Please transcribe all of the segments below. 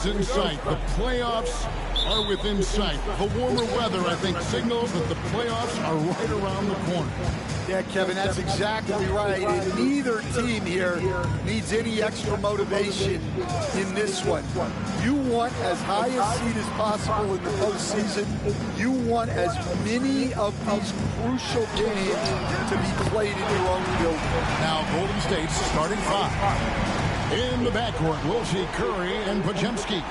In sight. The playoffs are within sight. The warmer weather, I think, signals that the playoffs are right around the corner. Yeah, Kevin, that's exactly right. And neither team here needs any extra motivation in this one. You want as high a seed as possible in the postseason. You want as many of these crucial games to be played in your own building. Now, Golden State's starting five. In the backcourt, we'll see Curry and Podziemski.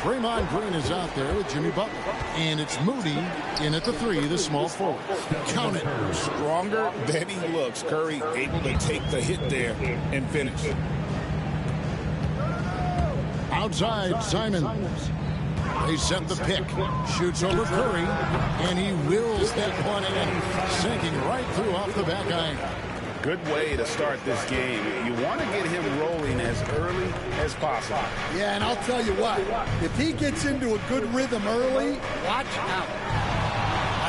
Draymond Green is out there with Jimmy Butler. And it's Moody in at the three, the small forward. Count it. Stronger than he looks. Curry able to take the hit there and finish. Outside, Simon. They set the pick. Shoots over Curry. And he wills that one in. Sinking right through off the back iron. Good way to start this game. You want to get him rolling as early as possible. Yeah, and I'll tell you what, if he gets into a good rhythm early, watch out.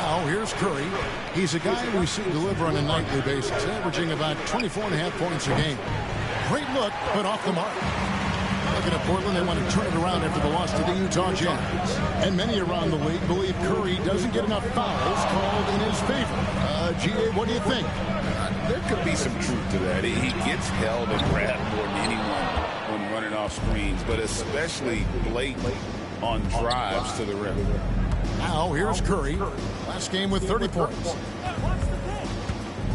Now, here's Curry. He's a guy we see deliver on a nightly basis, averaging about 24.5 points a game. Great look, but off the mark. Looking at Portland, they want to turn it around after the loss to the Utah Jazz. And many around the league believe Curry doesn't get enough fouls called in his favor. G.A., what do you think? There could be some truth to that. He gets held and grabbed more than anyone when running off screens, but especially late on drives to the rim. Now, here's Curry. Last game with 30 points.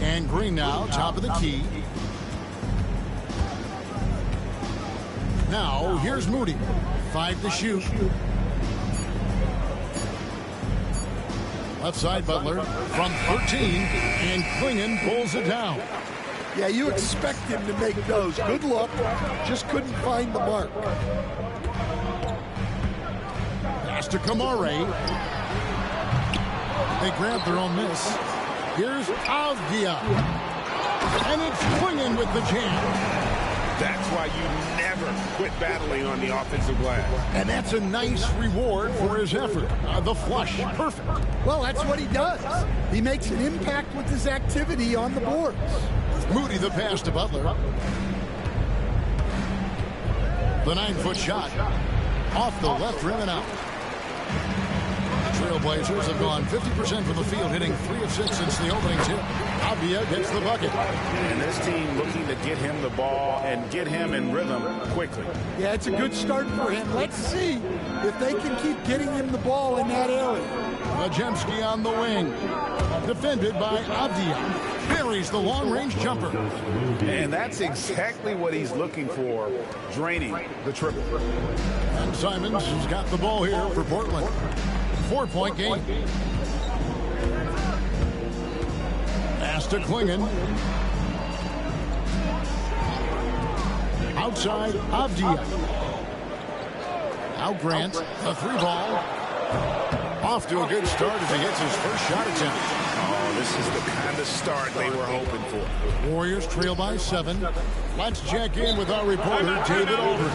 And Green now, top of the key. Now, here's Moody. 5 to shoot. Left side, Butler from 13, and Klingon pulls it down. Yeah, you expect him to make those. Good look, just couldn't find the mark. Pass to Kamare. They grab their own miss. Here's Avdia. And it's Klingon with the jam. That's why you never quit battling on the offensive glass. And that's a nice reward for his effort. The flush, perfect. Well, that's what he does. He makes an impact with his activity on the boards. Moody the pass to Butler. The 9-foot shot. Off the left rim and out. Trailblazers have gone 50% from the field, hitting 3 of 6 since the opening tip. Avdia gets the bucket. And this team looking to get him the ball and get him in rhythm quickly. Yeah, it's a good start for him. Let's see if they can keep getting him the ball in that area. Podziemski on the wing. Defended by Avdia. Buries the long-range jumper. And that's exactly what he's looking for, draining the triple. And Simons has got the ball here for Portland. 4-point game. Pass to Klingon. Outside, Avdia. Now Grant, the 3-ball. Off to a good start as he gets his first shot attempt. Oh, this is the kind of start they were hoping for. Warriors trail by 7. Let's check in with our reporter, David Aldridge.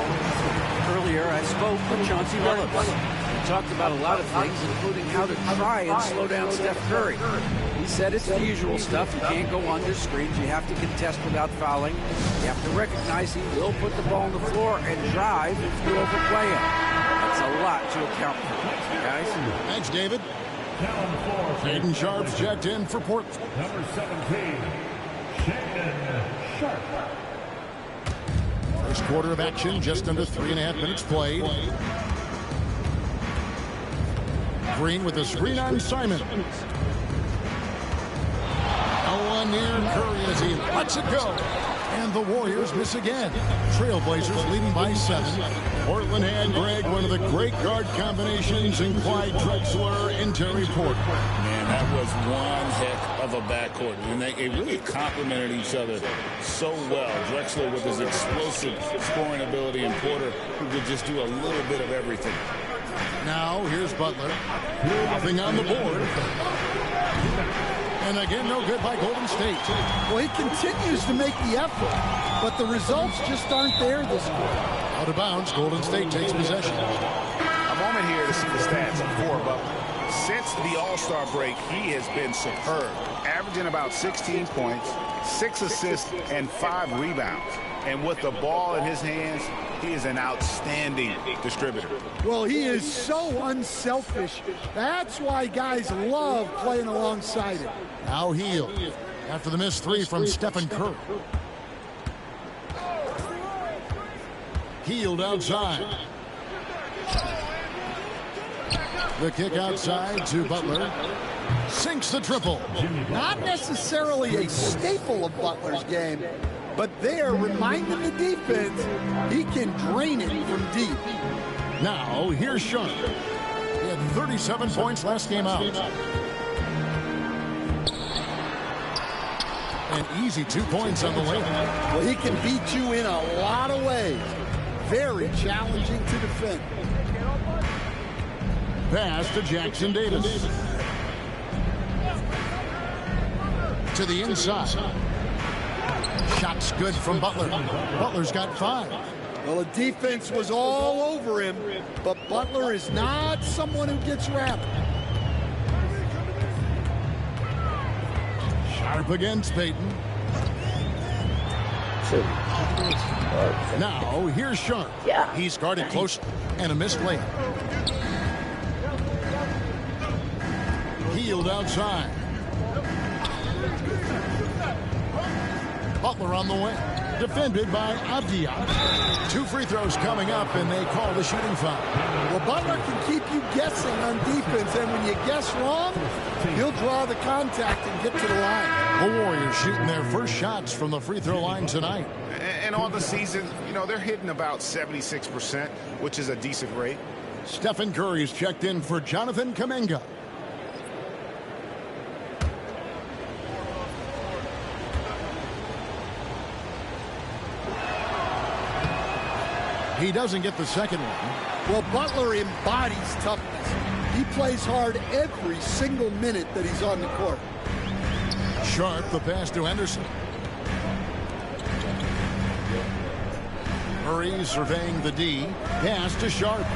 Earlier, I spoke with Chauncey Billups. We talked about a lot of things, including how to try and slow down Steph Curry. He said it's the usual stuff. You can't go under screens. You have to contest without fouling. You have to recognize he will put the ball on the floor and drive if you overplay him. That's a lot to account for, guys. Thanks, David. Shaedon Sharpe's checked in for Portland. Number 17, Shaedon Sharpe. First quarter of action, just under 3.5 minutes played. Green with a screen on Simon. One near Curry as he lets it go. And the Warriors miss again. Trailblazers leading by 7. Portland had Greg, one of the great guard combinations in Clyde Drexler and Terry Porter. Man, that was one heck of a backcourt. And they really complemented each other so well. Drexler with his explosive scoring ability and Porter who could just do a little bit of everything. Now, here's Butler. Nothing on the board. And again, no good by Golden State. Well, he continues to make the effort, but the results just aren't there this quarter. Out of bounds, Golden State takes possession. A moment here to see the stats for Butler. Since the All-Star break, he has been superb, averaging about 16 points, 6 assists, and 5 rebounds. And with the ball in his hands, he is an outstanding distributor. Well, he is so unselfish. That's why guys love playing alongside him. Now Hield after the missed three from Stephen Curry. Hield outside. The kick outside to Butler. Sinks the triple. Not necessarily a staple of Butler's game, but there reminding the defense he can drain it from deep. Now here's Sharp. He had 37 points last game out. An easy 2 points on the layup. Well, he can beat you in a lot of ways. Very challenging to defend. Pass to Jackson Davis. To the inside. Shots good from Butler. Butler's got 5. Well, the defense was all over him, but Butler is not someone who gets wrapped. Sharp against Payton. Now here's Sharp. He's guarded close and a missed layup. Hield outside. Butler on the way. Defended by Avdia. 2 free throws coming up, and they call the shooting foul. Well, Butler can keep you guessing on defense, and when you guess wrong, he'll draw the contact and get to the line. The Warriors shooting their first shots from the free throw line tonight. And on the season, you know, they're hitting about 76%, which is a decent rate. Stephen Curry's checked in for Jonathan Kuminga. He doesn't get the second one. Well, Butler embodies toughness. He plays hard every single minute that he's on the court. Sharp, the pass to Henderson. Murray surveying the D. Pass to Sharp.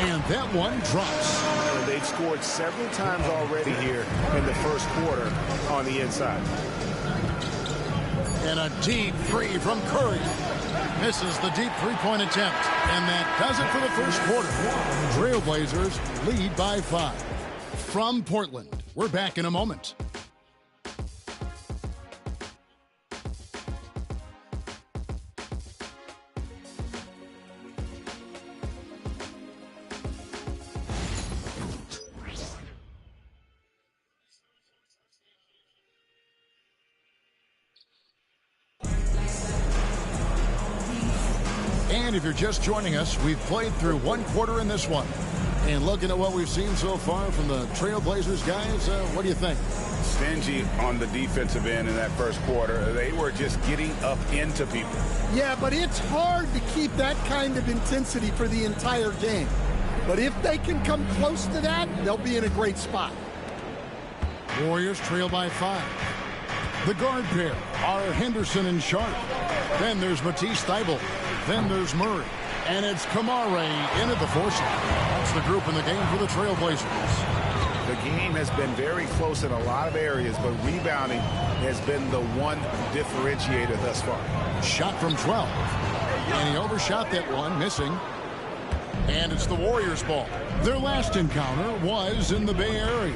And that one drops. They've scored several times already here in the first quarter on the inside. And a deep three from Curry. Misses the deep three-point attempt. And that does it for the first quarter. Trailblazers lead by 5. From Portland, we're back in a moment. And if you're just joining us, we've played through 1 quarter in this one. And looking at what we've seen so far from the Trailblazers guys, what do you think? Stingy on the defensive end in that first quarter. They were just getting up into people. Yeah, but it's hard to keep that kind of intensity for the entire game. But if they can come close to that, they'll be in a great spot. Warriors trail by 5. The guard pair are Henderson and Sharp. Then there's Matisse Thybulle. Then there's Murray. And it's Kamare in at the force line. That's the group in the game for the Trailblazers. The game has been very close in a lot of areas, but rebounding has been the one differentiator thus far. Shot from 12. And he overshot that one, missing. And it's the Warriors' ball. Their last encounter was in the Bay Area.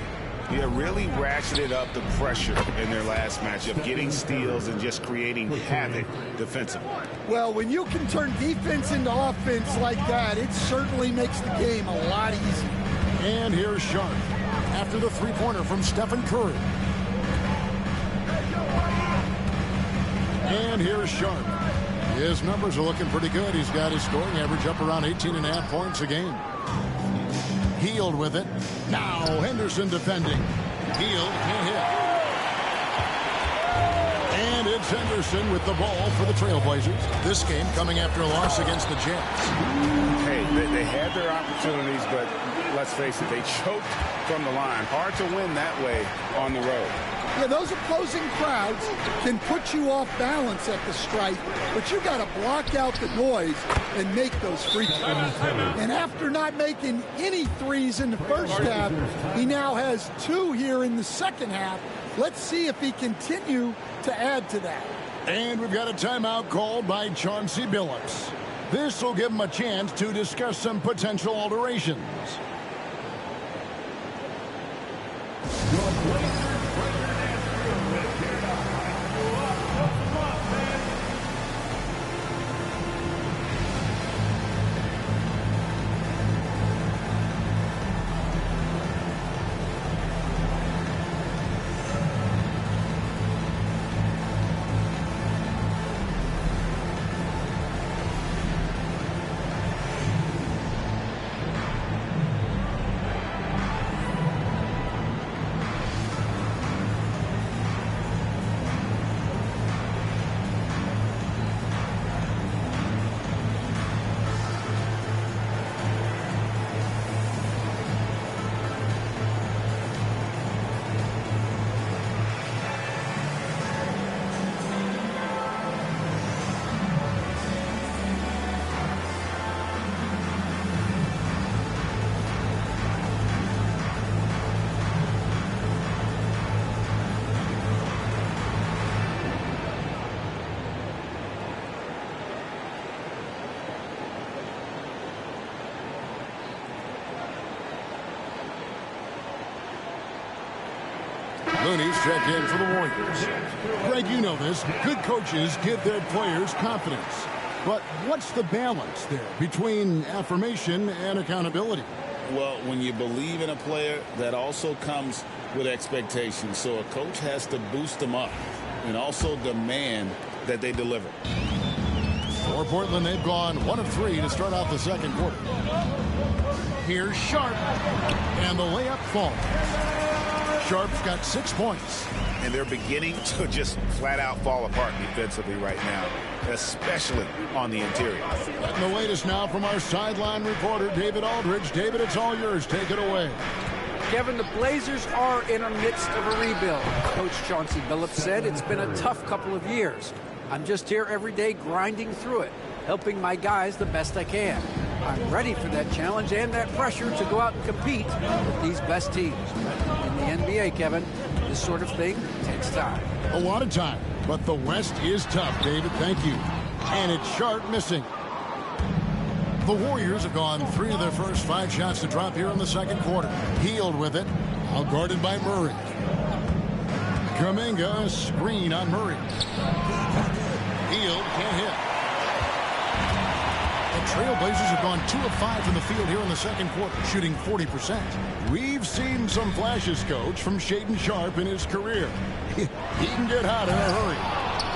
Yeah, really ratcheted up the pressure in their last matchup, getting steals and just creating havoc defensively. Well, when you can turn defense into offense like that, it certainly makes the game a lot easier. And here's Sharp after the three-pointer from Stephen Curry. And here's Sharp. His numbers are looking pretty good. He's got his scoring average up around 18.5 points a game. Hield with it. Now Henderson defending. Hield can't hit. And it's Henderson with the ball for the Trailblazers. This game coming after a loss against the Jazz. Hey, they had their opportunities, but let's face it, they choked from the line. Hard to win that way on the road. Yeah, those opposing crowds can put you off balance at the stripe, but you got to block out the noise and make those free throws. And after not making any threes in the first half, he now has 2 here in the second half. Let's see if he continue to add to that. And we've got a timeout called by Chauncey Billups. This will give him a chance to discuss some potential alterations. Looney's checked in for the Warriors. Greg, you know this. Good coaches give their players confidence. But what's the balance there between affirmation and accountability? Well, when you believe in a player, that also comes with expectations. So a coach has to boost them up and also demand that they deliver. For Portland, they've gone 1 of 3 to start out the second quarter. Here's Sharp, and the layup falls. Sharp's got 6 points. And they're beginning to just flat out fall apart defensively right now, especially on the interior. And the latest now from our sideline reporter, David Aldridge. David, it's all yours. Take it away. Kevin, the Blazers are in the midst of a rebuild. Coach Chauncey Billups said it's been a tough couple of years. I'm just here every day grinding through it, helping my guys the best I can. I'm ready for that challenge and that pressure to go out and compete with these best teams. In the NBA, Kevin, this sort of thing takes time. A lot of time, but the West is tough, David. Thank you. And it's Sharp missing. The Warriors have gone 3 of their first 5 shots to drop here in the second quarter. Healed with it, out guarded by Murray. Kuminga, screen on Murray. Healed, can't hit. The Trailblazers have gone 2 of 5 from the field here in the second quarter, shooting 40%. We've seen some flashes, Coach, from Shaedon Sharp in his career. He can get hot in a hurry.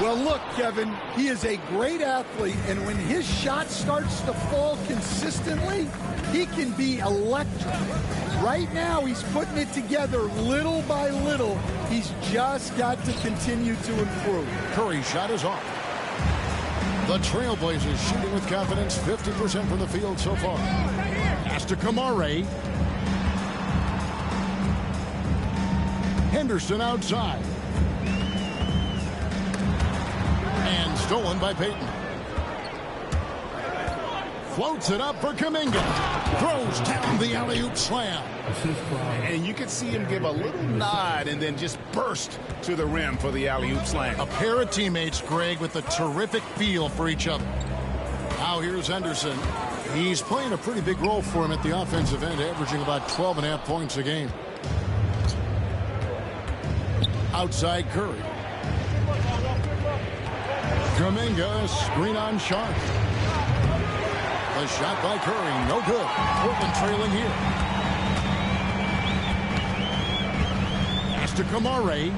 Well, look, Kevin, he is a great athlete, and when his shot starts to fall consistently, he can be electric. Right now, he's putting it together little by little. He's just got to continue to improve. Curry's shot is off. The Trailblazers shooting with confidence, 50% from the field so far. Pass to Kamare. Henderson outside. And stolen by Payton. Floats it up for Kuminga. Throws down the alley-oop slam. And you can see him give a little nod and then just burst to the rim for the alley-oop slam. A pair of teammates, Greg, with a terrific feel for each other. Now here's Henderson. He's playing a pretty big role for him at the offensive end, averaging about 12.5 points a game. Outside Curry. Kuminga, screen on Sharp. A shot by Curry, no good. Portland trailing here. Pass to Kamare.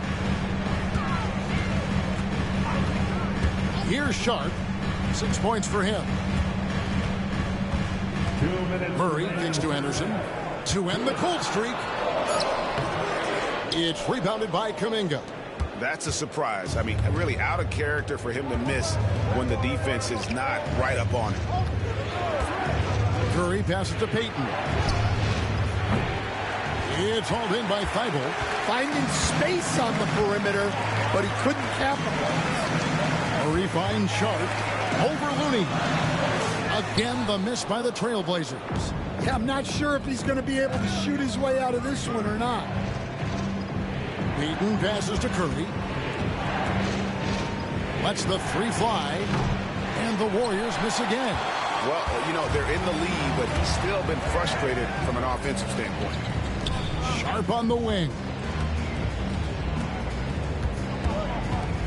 Here's Sharp. 6 points for him. 2 minutes. Murray kicks to Henderson to end the cold streak. It's rebounded by Kuminga. That's a surprise. I mean, really out of character for him to miss when the defense is not right up on him. Curry passes to Payton. It's hauled in by Thibault. Finding space on the perimeter, but he couldn't capitalize. Murray finds Sharp. Over Looney. Again, the miss by the Trailblazers. Yeah, I'm not sure if he's going to be able to shoot his way out of this one or not. Payton passes to Curry. Lets the three fly. And the Warriors miss again. Well, you know, they're in the lead, but he's still been frustrated from an offensive standpoint. Sharp on the wing.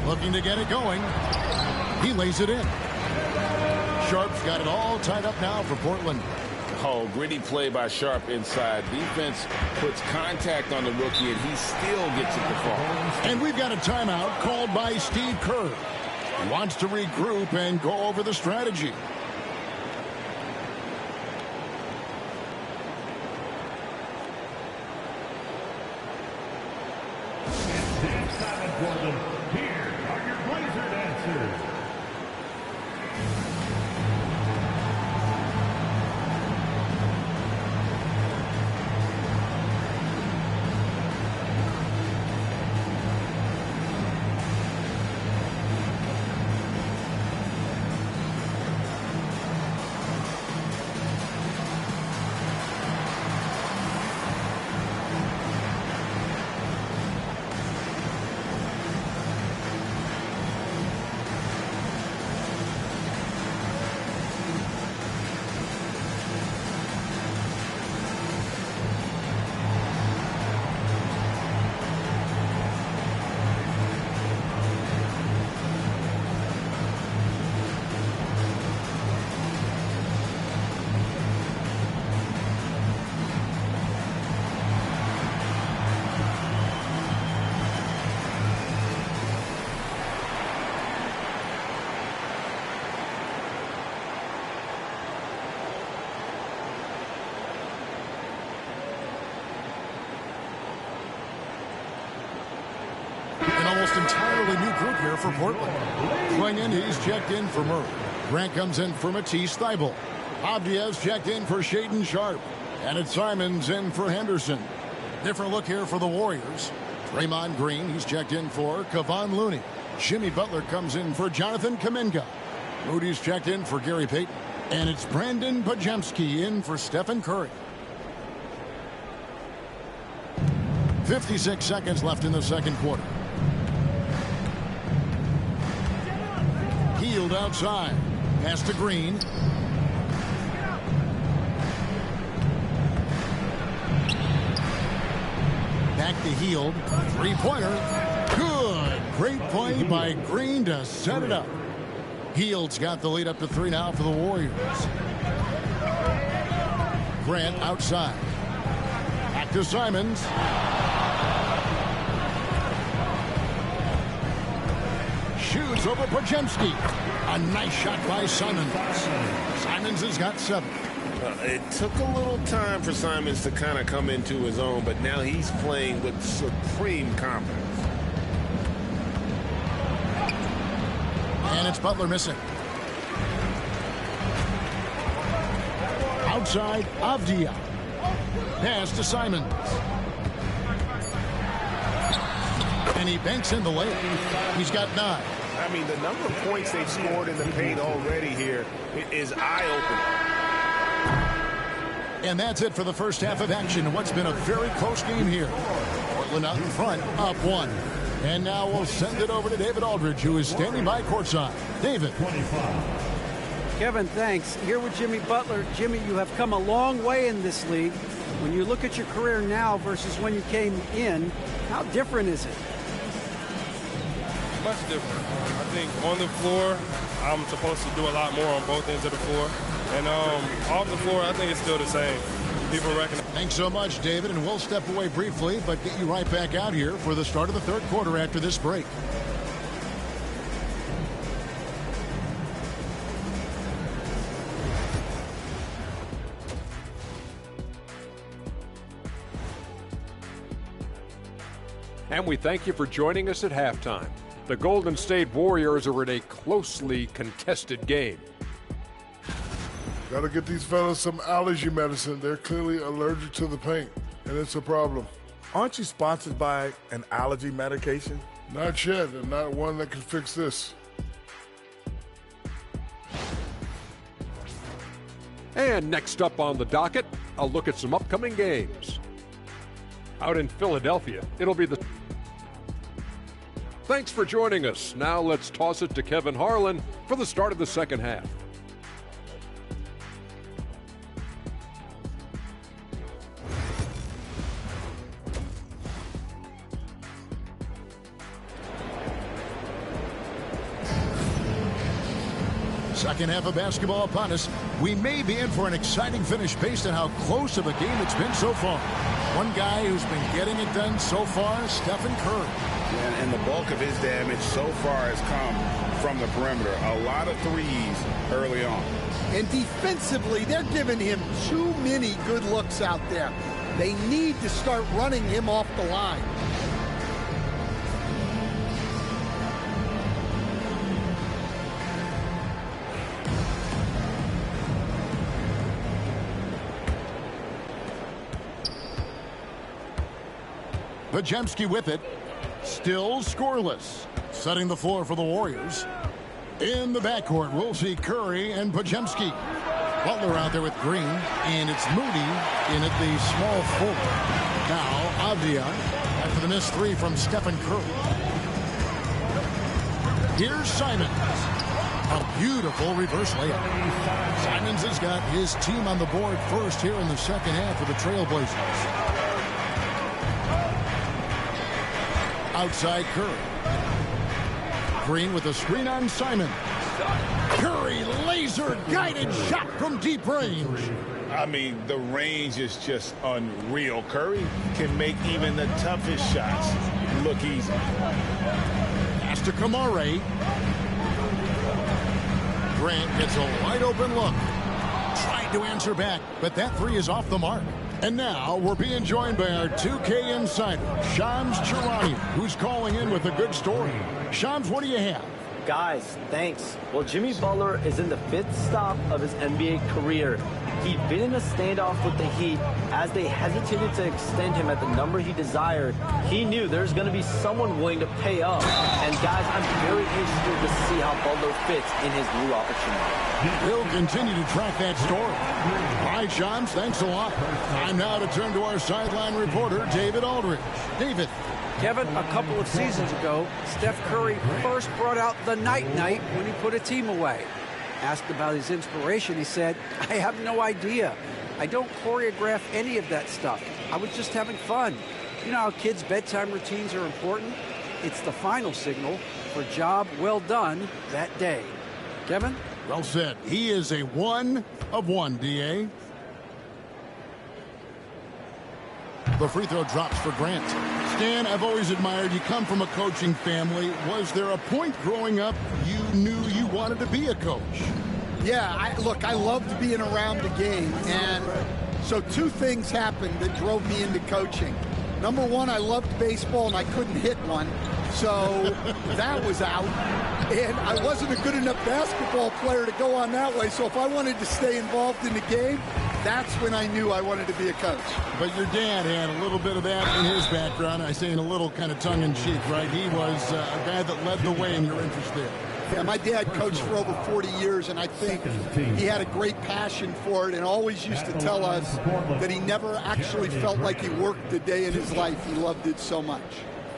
Looking to get it going. He lays it in. Sharp's got it all tied up now for Portland. Oh, gritty play by Sharp inside. Defense puts contact on the rookie, and he still gets it to fall. And we've got a timeout called by Steve Kerr. He wants to regroup and go over the strategy. Here are your Blazer dancers. Almost entirely new group here for Portland. Klingon, he's checked in for Murray. Grant comes in for Matisse Thybulle. Avdia's checked in for Shaedon Sharpe. And it's Simons in for Henderson. Different look here for the Warriors. Draymond Green, he's checked in for Kevon Looney. Jimmy Butler comes in for Jonathan Kuminga. Moody's checked in for Gary Payton. And it's Brandon Podziemski in for Stephen Curry. 56 seconds left in the second quarter. Hield outside. Pass to Green. Back to Hield. Three-pointer. Good. Great play by Green to set it up. Hield's got the lead up to 3 now for the Warriors. Grant outside. Back to Simons. Shoots over Podziemski. A nice shot by Simons. Simons has got 7. It took a little time for Simons to kind of come into his own, but now he's playing with supreme confidence. And it's Butler missing. Outside, Avdia. Pass to Simons. And he banks in the layup. He's got 9. I mean, the number of points they've scored in the paint already here is eye-opening. And that's it for the first half of action in what's been a very close game here. Portland out in front, up 1. And now we'll send it over to David Aldridge, who is standing by courtside. David. Kevin, thanks. Here with Jimmy Butler. Jimmy, you have come a long way in this league. When you look at your career now versus when you came in, how different is it? Much different. I think on the floor, I'm supposed to do a lot more on both ends of the floor. And off the floor, I think it's still the same. People recognize. Thanks so much, David, and we'll step away briefly, but get you right back out here for the start of the third quarter after this break. And we thank you for joining us at halftime. The Golden State Warriors are in a closely contested game. Got to get these fellas some allergy medicine. They're clearly allergic to the paint, and it's a problem. Aren't you sponsored by an allergy medication? Not yet, and not one that can fix this. And next up on the docket, a look at some upcoming games. Out in Philadelphia, it'll be the Thanks for joining us. Now let's toss it to Kevin Harlan for the start of the second half. Second half of basketball upon us. We may be in for an exciting finish based on how close of a game it's been so far. One guy who's been getting it done so far, Stephen Curry. Yeah, and the bulk of his damage so far has come from the perimeter. A lot of threes early on. And defensively, they're giving him too many good looks out there. They need to start running him off the line. Podziemski with it. Still scoreless. Setting the floor for the Warriors. In the backcourt, we'll see Curry and Podziemski. Butler out there with Green. And it's Moody in at the small forward. Now, Avdia after the missed three from Stephen Curry. Here's Simons. A beautiful reverse layup. Simons has got his team on the board first here in the second half for the Trailblazers. Outside Curry. Green with a screen on Simon. Curry laser guided shot from deep range. I mean, the range is just unreal. Curry can make even the toughest shots look easy. Pass to Kamare. Grant gets a wide open look. Tried to answer back, but that three is off the mark. And now we're being joined by our 2K insider, Shams Charania, who's calling in with a good story. Shams, what do you have? Guys, thanks. Well, Jimmy Butler is in the 5th stop of his NBA career. He'd been in a standoff with the Heat. As they hesitated to extend him at the number he desired, he knew there's going to be someone willing to pay up. And guys, I'm very interested to see how Butler fits in his new opportunity. We'll continue to track that story. All right, Shams, thanks a lot. Time now to turn to our sideline reporter, David Aldridge. David. Kevin, a couple of seasons ago, Steph Curry first brought out the night-night when he put a team away. Asked about his inspiration, he said, I have no idea. I don't choreograph any of that stuff. I was just having fun. You know how kids' bedtime routines are important? It's the final signal for job well done that day. Kevin? Well said. He is a 1 of 1, D.A. The free throw drops for Grant. Stan, I've always admired you come from a coaching family. Was there a point growing up you knew you wanted to be a coach? Yeah, look, I loved being around the game. And so two things happened that drove me into coaching. Number one, I loved baseball and I couldn't hit one. So that was out. And I wasn't a good enough basketball player to go on that way. So if I wanted to stay involved in the game, that's when I knew I wanted to be a coach. But your dad had a little bit of that in his background. I say in a little kind of tongue-in-cheek, right? He was a guy that led the way in your interest there. Yeah, my dad coached for over 40 years, and I think he had a great passion for it and always used to tell us that he never actually felt like he worked a day in his life. He loved it so much.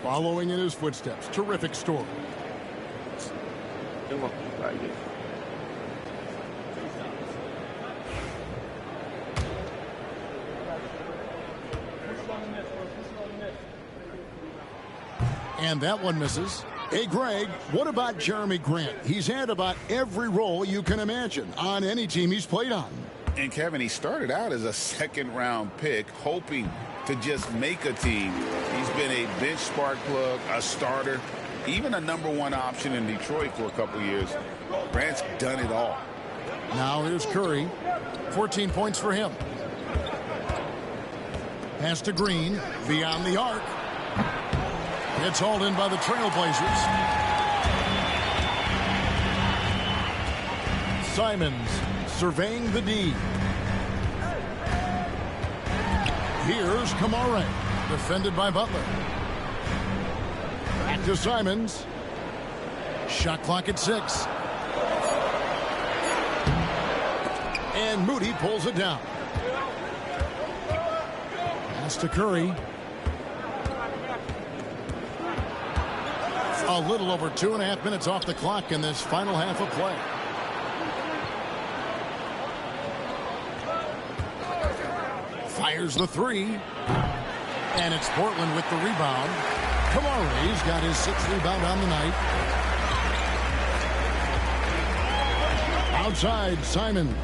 Following in his footsteps. Terrific story. And that one misses. Hey, Greg, what about Jeremy Grant? He's had about every role you can imagine on any team he's played on. And, Kevin, he started out as a second-round pick, hoping to just make a team. He's been a bench spark plug, a starter, even a #1 option in Detroit for a couple years. Grant's done it all. Now here's Curry. 14 points for him. Pass to Green. Beyond the arc. It's hauled in by the Trailblazers. Simons surveying the D. Here's Kamare, defended by Butler. Back to Simons. Shot clock at 6. And Moody pulls it down. Pass to Curry. A little over 2.5 minutes off the clock in this final half of play. Fires the three. And it's Portland with the rebound. Kamari's got his 6th rebound on the night. Outside, Simons.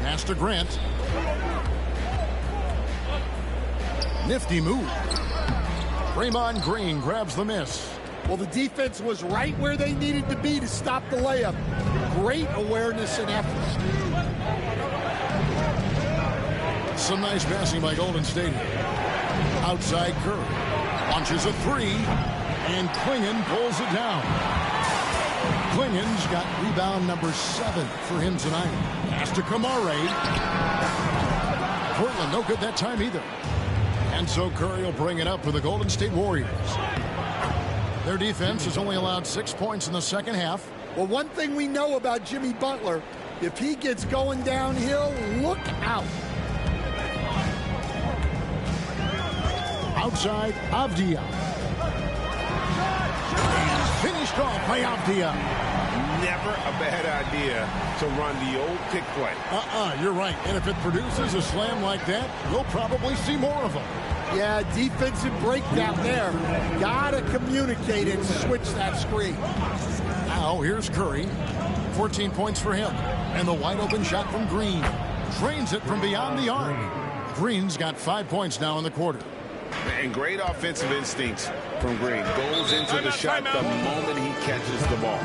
Pass to Grant. Nifty move. Draymond Green grabs the miss. Well, the defense was right where they needed to be to stop the layup. Great awareness and effort. Some nice passing by Golden State. Outside Curry. Launches a three. And Klingon pulls it down. Klingon's got rebound number 7 for him tonight. Pass to Kamari. Portland no good that time either. And so Curry will bring it up for the Golden State Warriors. Their defense has only allowed 6 points in the second half. Well, one thing we know about Jimmy Butler, if he gets going downhill, look out. Outside, Avdia. And finished off by Avdia. Never a bad idea to run the old pick play. You're right. And if it produces a slam like that, we'll probably see more of them. Yeah, defensive breakdown there. Gotta communicate and switch that screen. Now here's Curry. 14 points for him. And the wide open shot from Green. Drains it from beyond the arc. Green's got 5 points now in the quarter. And great offensive instincts from Green. Goes into the shot the moment he catches the ball.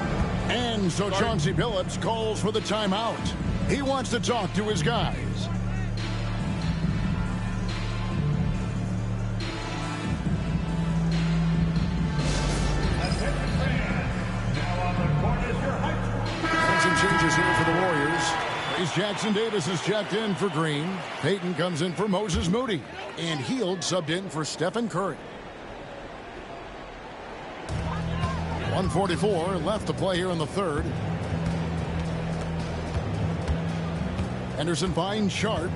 And so Chauncey Billups calls for the timeout. He wants to talk to his guys. And some changes here for the Warriors. Jackson Davis is checked in for Green. Payton comes in for Moses Moody. And Hield subbed in for Stephen Curry. 1:44 left to play here in the third. Henderson finds Sharp.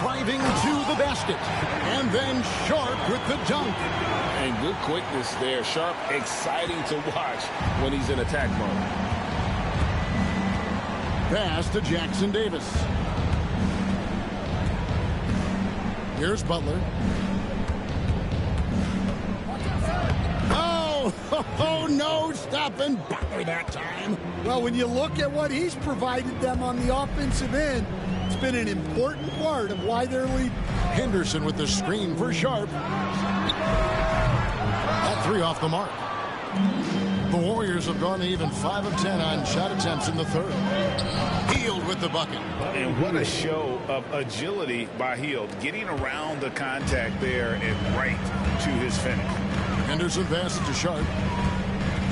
Driving to the basket. And then Sharp with the dunk. And good quickness there. Sharp, exciting to watch when he's in attack mode. Pass to Jackson Davis. Here's Butler. Oh, no, stopping Butler that time. Well, when you look at what he's provided them on the offensive end, it's been an important part of why they're leading. Henderson with the screen for Sharp. That three off the mark. The Warriors have gone even 5 of 10 on shot attempts in the third. Hield with the bucket. And what a show of agility by Hield. Getting around the contact there and right to his finish. Henderson passes to Sharp.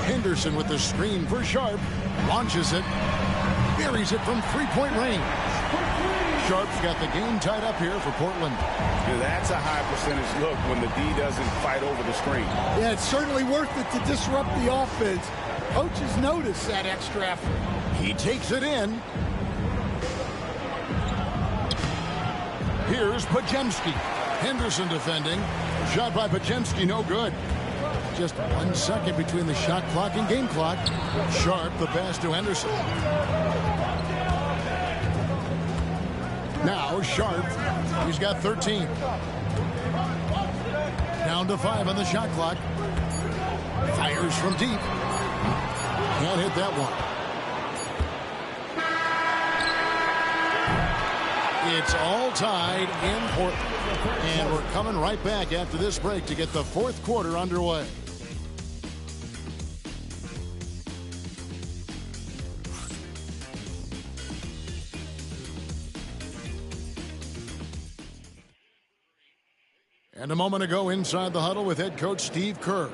Henderson with the screen for Sharp. Launches it. Buries it from three-point range. Sharp's got the game tied up here for Portland. Yeah, that's a high percentage look when the D doesn't fight over the screen. Yeah, it's certainly worth it to disrupt the offense. Coaches notice that extra effort. He takes it in. Here's Podziemski. Henderson defending. Shot by Podziemski, no good. Just 1 second between the shot clock and game clock. Sharp the pass to Henderson. Now Sharp, he's got 13. Down to 5 on the shot clock. Fires from deep. Can't hit that one. It's all tied in Portland. And we're coming right back after this break to get the fourth quarter underway. And a moment ago inside the huddle with head coach Steve Kerr.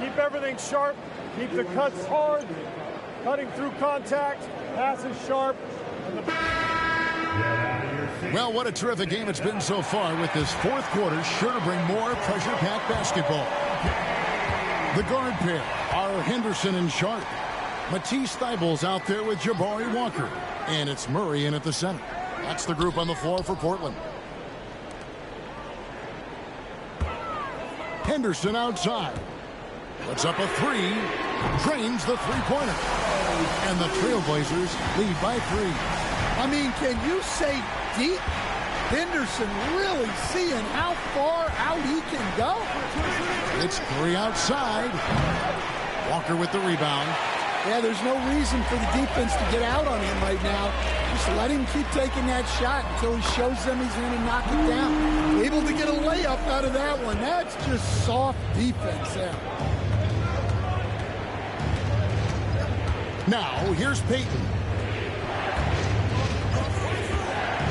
Keep everything sharp. Keep the cuts hard. Cutting through contact. Passes sharp. Well, what a terrific game it's been so far with this fourth quarter. Sure to bring more pressure-packed basketball. The guard pair are Henderson and Sharp. Matisse Thybulle's out there with Jabari Walker. And it's Murray in at the center. That's the group on the floor for Portland. Henderson outside. Puts up a three. Drains the three-pointer. And the Trailblazers lead by 3. I mean, can you say deep? Henderson really seeing how far out he can go. It's 3 outside. Walker with the rebound. Yeah, there's no reason for the defense to get out on him right now. Just let him keep taking that shot until he shows them he's going to knock it down. Able to get a layup out of that one. That's just soft defense there. Now, here's Payton.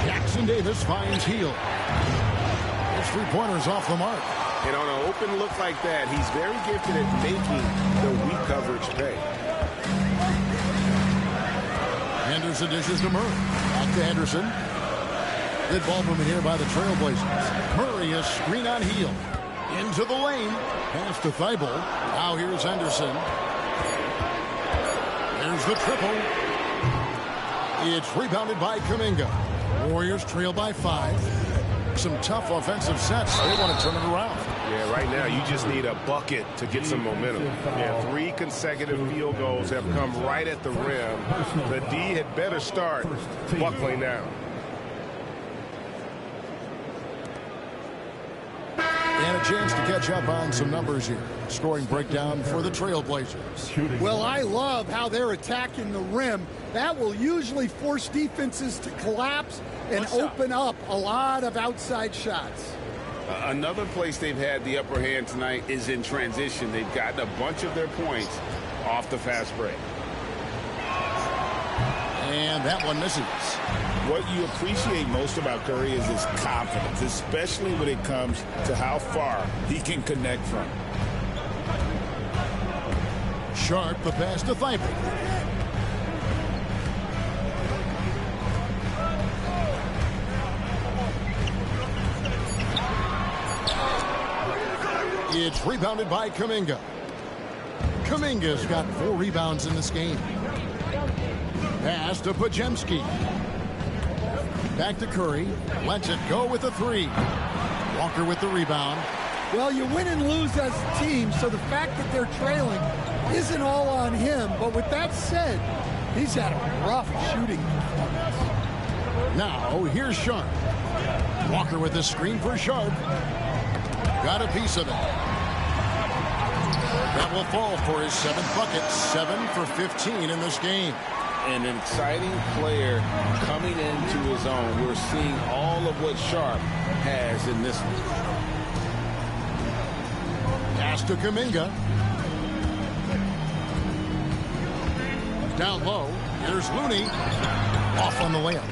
Jackson Davis finds Hield. His three-pointer's off the mark. And on an open look like that, he's very gifted at making the weak coverage pay. Henderson dishes to Murray. Back to Henderson. Good ball movement here by the Trailblazers. Murray a screen on Hield. Into the lane. Pass to Thibault. Now here's Henderson. There's the triple. It's rebounded by Kuminga. Warriors trail by 5. Some tough offensive sets. They want to turn it around. Yeah, right now you just need a bucket to get some momentum. Yeah, 3 consecutive field goals have come right at the rim. The D had better start buckling down. And a chance to catch up on some numbers here. Scoring breakdown for the Trailblazers. Well, I love how they're attacking the rim. That will usually force defenses to collapse and open up a lot of outside shots. Another place they've had the upper hand tonight is in transition. They've gotten a bunch of their points off the fast break. And that one misses. What you appreciate most about Curry is his confidence, especially when it comes to how far he can connect from. Sharp the pass to Thibault. It's rebounded by Kuminga. Kuminga's got 4 rebounds in this game. Pass to Podziemski. Back to Curry. Lets it go with a 3. Walker with the rebound. Well, you win and lose as a team, so the fact that they're trailing isn't all on him. But with that said, he's had a rough shooting performance. Now, here's Sharp. Walker with the screen for Sharp. Got a piece of it. That will fall for his 7th bucket. 7 for 15 in this game. An exciting player coming into his own. We're seeing all of what Sharp has in this one. Pass to Kuminga. Down low. Here's Looney. Off on the layup.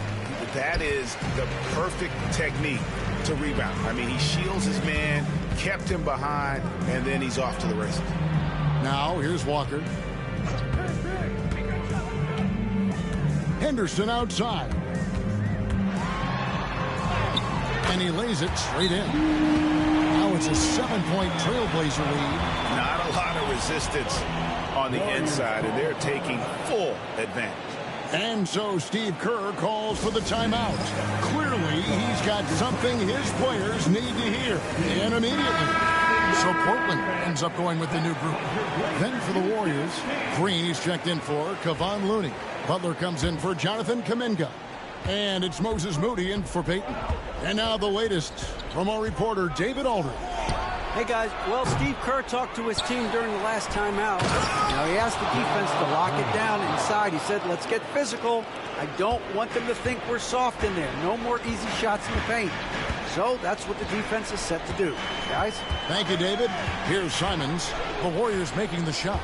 That is the perfect technique to rebound. I mean, he shields his man, kept him behind, and then he's off to the races. Now, here's Walker. Henderson outside. And he lays it straight in. Now it's a 7-point Trailblazer lead. Not a lot of resistance on the inside, and they're taking full advantage. And so Steve Kerr calls for the timeout. Clearly, he's got something his players need to hear. And immediately. So Portland ends up going with the new group. Then for the Warriors, Green is checked in for Kevon Looney. Butler comes in for Jonathan Kuminga. And it's Moses Moody in for Payton. And now the latest from our reporter, David Aldridge. Hey, guys. Well, Steve Kerr talked to his team during the last timeout. Now, he asked the defense to lock it down inside. He said, let's get physical. I don't want them to think we're soft in there. No more easy shots in the paint. So that's what the defense is set to do. Guys? Thank you, David. Here's Simons. The Warriors making the shot.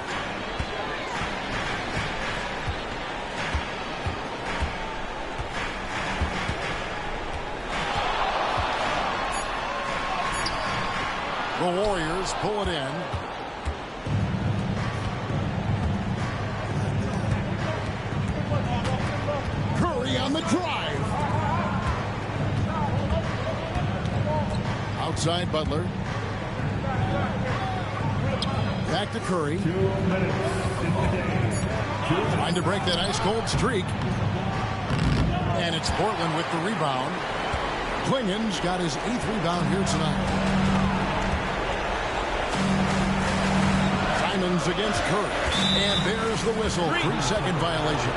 The Warriors pull it in. Curry on the drive. Outside Butler. Back to Curry. Trying to break that ice-cold streak. And it's Portland with the rebound. Klingen's got his 8th rebound here tonight. Simons against Curry. And there's the whistle. 3-second violation.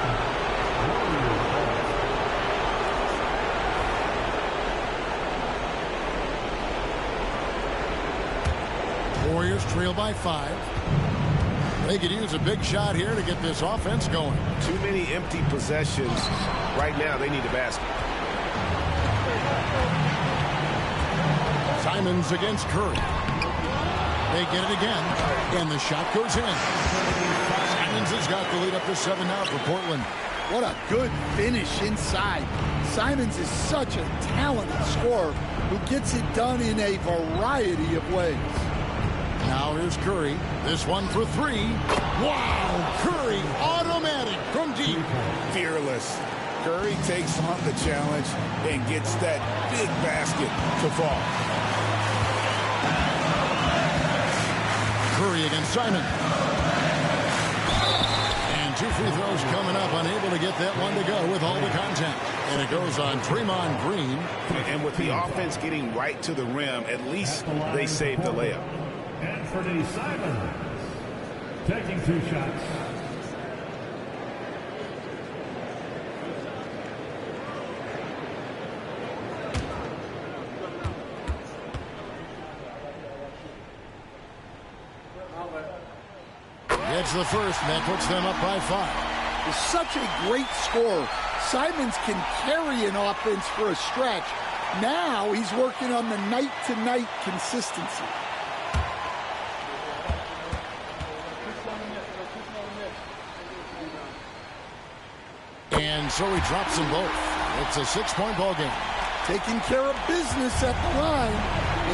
Warriors trail by 5. They could use a big shot here to get this offense going. Too many empty possessions. Right now, they need a basket. Simons against Curry. They get it again, and the shot goes in. Simons has got the lead up to 7 now for Portland. What a good finish inside. Simons is such a talented scorer who gets it done in a variety of ways. Now here's Curry. This one for 3. Wow! Curry automatic from deep. Fearless. Curry takes on the challenge and gets that big basket to fall. Curry against Simon. And 2 free throws coming up. Unable to get that one to go with all the contact. And it goes on Draymond Green. And with the offense getting right to the rim, at least they saved the layup. Anthony Simons taking 2 shots. Gets the first, and that puts them up by 5. He's such a great scorer. Simons can carry an offense for a stretch. Now he's working on the night-to-night consistency. And so he drops them both. It's a 6-point ball game. Taking care of business at the line,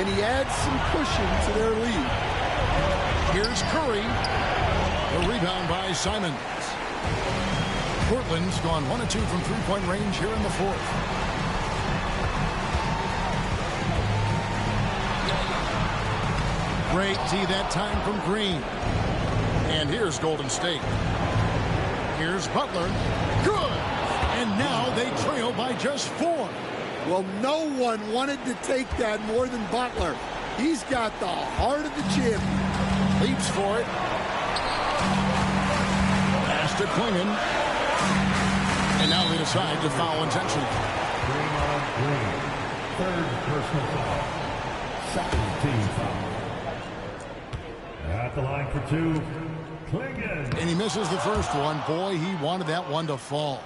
and he adds some cushion to their lead. Here's Curry. The rebound by Simons. Portland's gone 1 of 2 from 3-point range here in the 4th. Great D that time from Green. And here's Golden State. Here's Butler. Good! And now they trail by just 4. Well, no one wanted to take that more than Butler. He's got the heart of the champion. Leaps for it. Pass to Klingon. And now they decide to foul intentionally. Draymond Green, 3rd personal foul. 2nd team foul. At the line for 2, Klingon. And he misses the first one. Boy, he wanted that one to fall.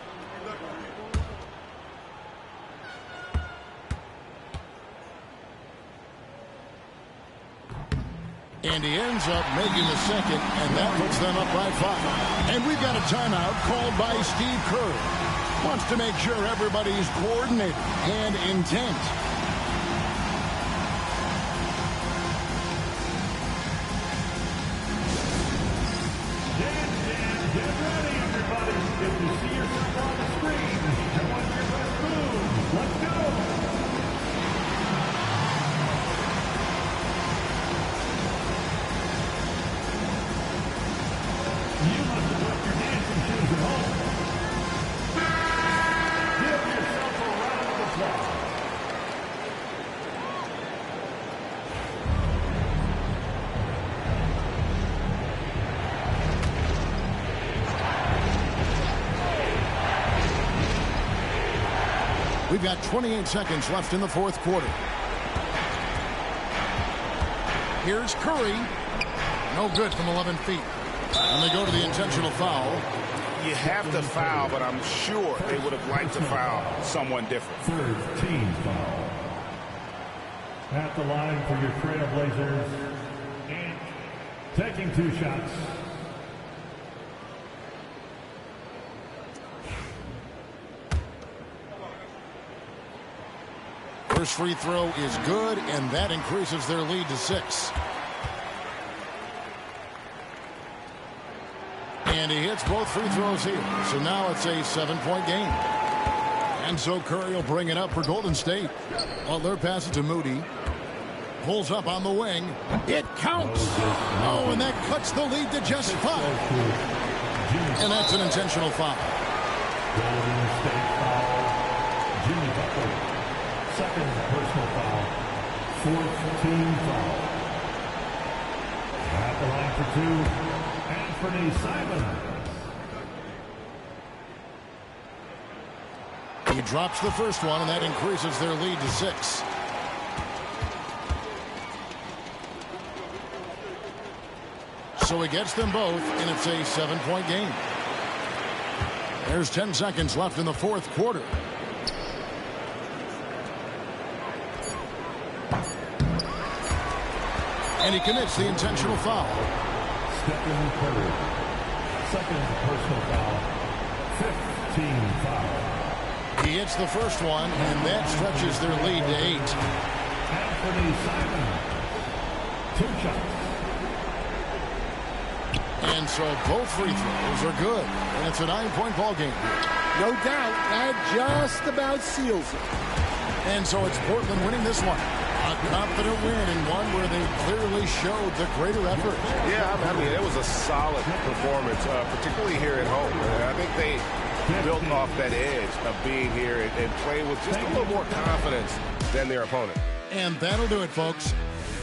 And he ends up making the second, and that puts them up by 5. And we've got a timeout called by Steve Kerr. Wants to make sure everybody's coordinated and intent. Get ready, everybody. If you see yourself on the screen, show us your best moves. Let's go. You must have left your dancing shoes at home. Give yourself a round of applause. We've got 28 seconds left in the 4th quarter. Here's Curry. No good from 11 feet. And they go to the intentional foul. You have to foul, but I'm sure they would have liked to foul someone different. 3rd team foul. At the line for your Trailblazers. And taking 2 shots. First free throw is good, and that increases their lead to 6. And he hits both free throws here. So now it's a 7-point game. And so Curry will bring it up for Golden State. Butler passes to Moody. Pulls up on the wing. It counts. Oh, and that cuts the lead to just 5. And that's an intentional foul. Golden State foul. Jimmy Butler. 2nd personal foul. 4th team foul. At the line for two, Anthony Simons. He drops the first one, and that increases their lead to 6. So he gets them both, and it's a 7-point game. There's 10 seconds left in the fourth quarter. And he commits the intentional foul. Stephen Curry. Second personal foul. 15 foul. He hits the first one, and that stretches their lead to 8. Anthony Simons. 2 shots. And so both free throws are good. And it's a 9-point ball game. No doubt, that just about seals it. And so it's Portland winning this one. A confident win, and one where they clearly showed the greater effort. Yeah, I mean, it was a solid performance, particularly here at home. I think they built off that edge of being here and playing with just a little more confidence than their opponent. And that'll do it, folks.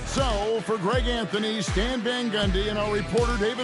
So, for Greg Anthony, Stan Van Gundy, and our reporter David